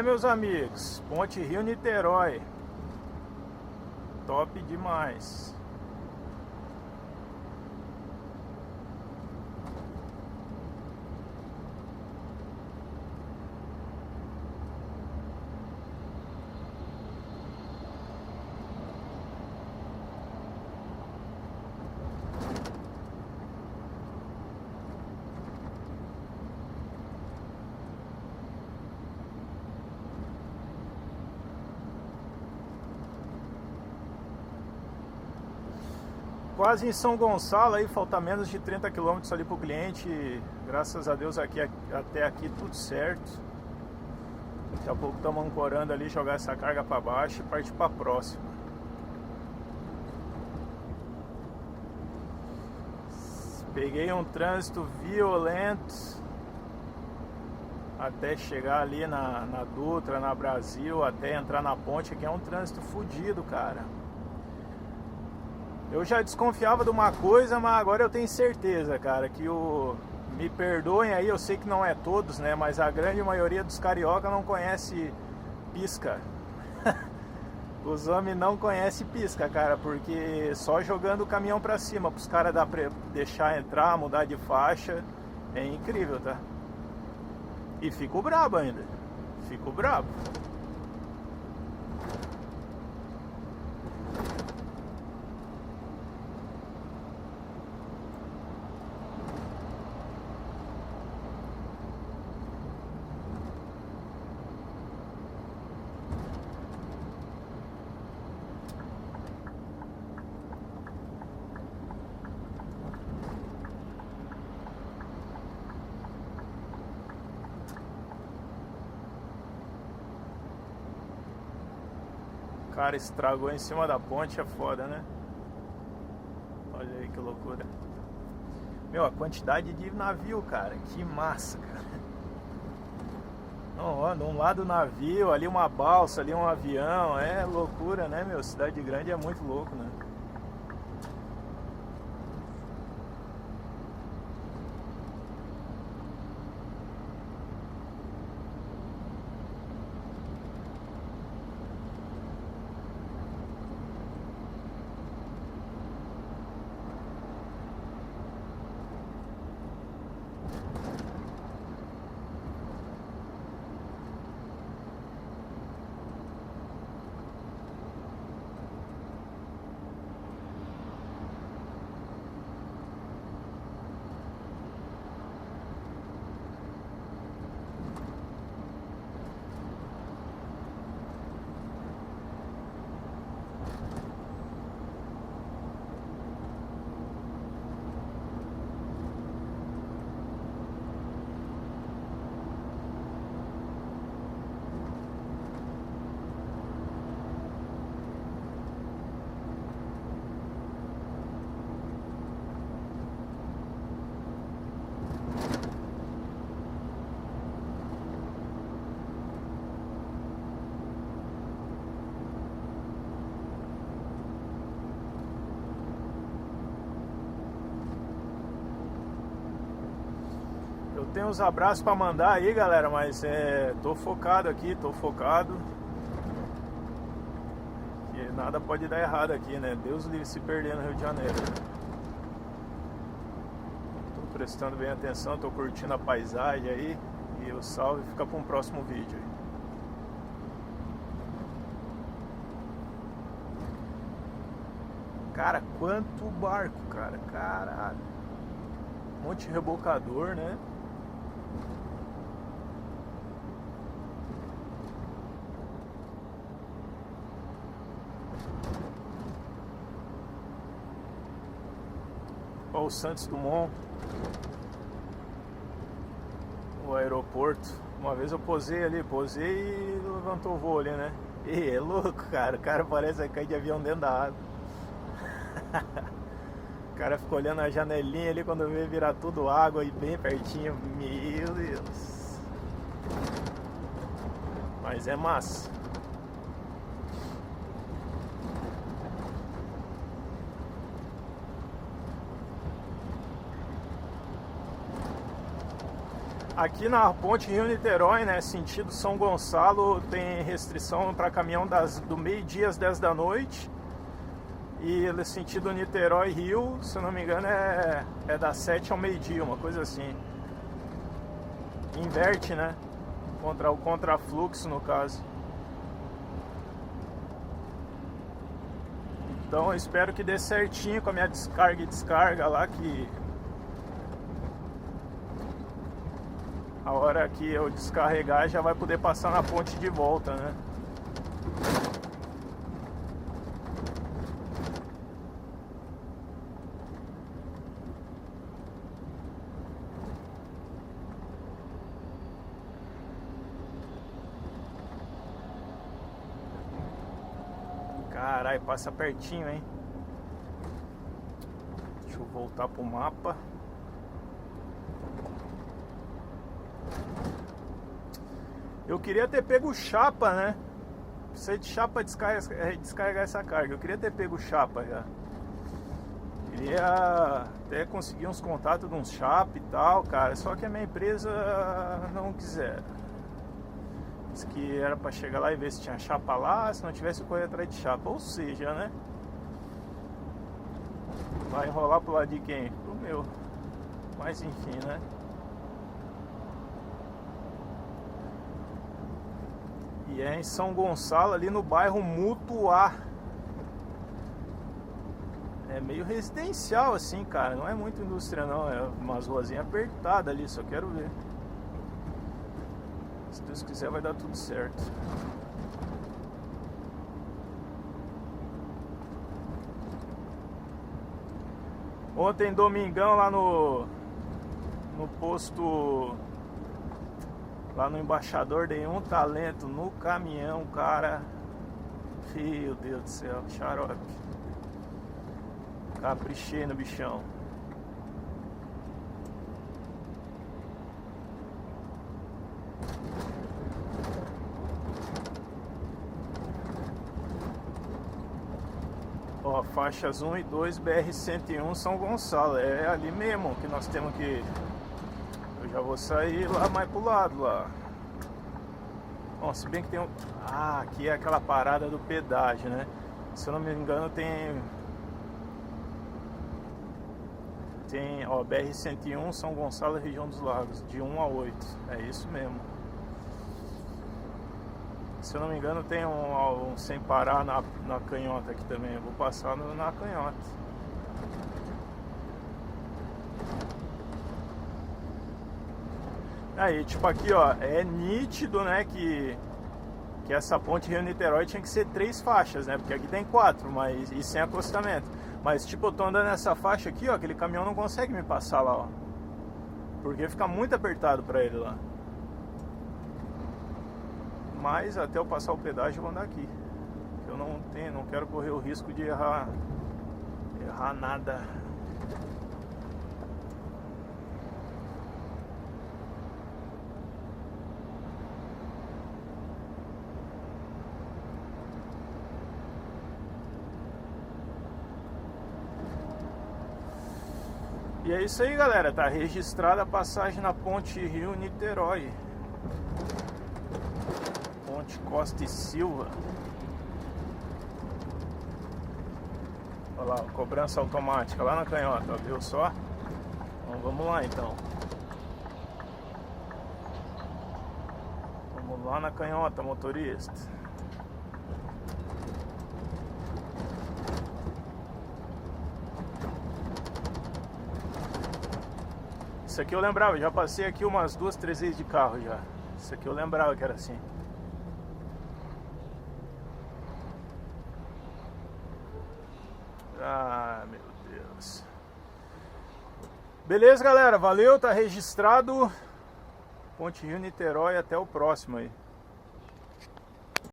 meus amigos, Ponte Rio-Niterói, top demais. Quase em São Gonçalo aí, falta menos de 30 km ali pro cliente. Graças a Deus aqui, até aqui tudo certo. Daqui a pouco estamos ancorando ali, jogar essa carga para baixo e partir para a próxima. Peguei um trânsito violento até chegar ali na Dutra, na Brasil, até entrar na ponte, que é um trânsito fodido, cara. Eu já desconfiava de uma coisa, mas agora eu tenho certeza, cara, que me perdoem aí, eu sei que não é todos, né, mas a grande maioria dos carioca não conhece pisca. Os homens não conhecem pisca, cara, porque só jogando o caminhão pra cima, pros caras deixar entrar, mudar de faixa, é incrível, tá? E fico brabo ainda, fico brabo. Cara, estragou em cima da ponte, é foda, né? Olha aí que loucura. Meu, a quantidade de navio, cara, que massa, cara. Não, ó, de um lado navio, ali uma balsa, ali um avião, é loucura, né, meu? Cidade grande é muito louco, né? Tem uns abraços pra mandar aí, galera, mas tô focado aqui, tô focado. Que nada pode dar errado aqui, né? Deus livre se perder no Rio de Janeiro. Tô prestando bem atenção, tô curtindo a paisagem aí. E o salve fica para um próximo vídeo aí. Cara, quanto barco, cara, caralho. Monte rebocador, né? Ó, o Santos Dumont, o aeroporto. Uma vez eu posei ali, e levantou o voo ali, né? E é louco, cara. O cara parece cair de avião dentro da água. O cara ficou olhando a janelinha ali, quando veio virar tudo água e bem pertinho. Meu Deus. Mas é massa. Aqui na ponte Rio-Niterói, né, sentido São Gonçalo, tem restrição para caminhão do meio-dia às 10 da noite. E sentido Niterói-Rio, se eu não me engano, é das 7 ao meio-dia, uma coisa assim. Inverte, né? O contrafluxo, no caso. Então eu espero que dê certinho com a minha descarga e descarga lá, que a hora que eu descarregar já vai poder passar na ponte de volta, né? Caralho, passa pertinho, hein? Deixa eu voltar pro mapa. Eu queria ter pego chapa, né? Precisa de chapa descarregar essa carga. Eu queria ter pego chapa já. Queria até conseguir uns contatos de uns chapa e tal, cara. Só que a minha empresa não quiser. Diz que era pra chegar lá e ver se tinha chapa lá. Se não tivesse, eu correr atrás de chapa. Ou seja, né? Vai enrolar pro lado de quem? Pro meu. Mas enfim, né? E é em São Gonçalo, ali no bairro Mutuá. É meio residencial assim, cara. Não é muito indústria não. É umas ruazinhas apertadas ali, só quero ver. Se Deus quiser vai dar tudo certo. Ontem, domingão, lá no posto, lá no Embaixador, dei um talento no caminhão, cara. Meu Deus do céu, xarope. Caprichei no bichão. Ó, faixas 1 e 2, BR-101 São Gonçalo. É ali mesmo que nós temos que... Eu já vou sair lá mais pro lado lá. Bom, se bem que tem um... Ah, aqui é aquela parada do pedágio, né? Se eu não me engano tem... Ó, BR-101 São Gonçalo, região dos Lagos, de 1 a 8. É isso mesmo. Se eu não me engano tem um sem parar na canhota aqui também. Eu vou passar na canhota. Aí, tipo aqui, ó, é nítido, né, que essa ponte Rio-Niterói tinha que ser 3 faixas, né? Porque aqui tem 4, mas e sem acostamento. Mas tipo, eu tô andando nessa faixa aqui, ó, aquele caminhão não consegue me passar lá, ó. Porque fica muito apertado pra ele lá. Mas até eu passar o pedágio eu vou andar aqui. Eu não quero correr o risco de errar nada. E é isso aí, galera, tá registrada a passagem na ponte Rio-Niterói, ponte Costa e Silva. Olha lá, cobrança automática lá na canhota, viu só? Então vamos lá então. Vamos lá na canhota, motorista. Isso aqui eu lembrava, já passei aqui umas 2, 3 vezes de carro já. Isso aqui eu lembrava que era assim. Ah, meu Deus. Beleza, galera, valeu, tá registrado. Ponte Rio-Niterói, até o próximo aí.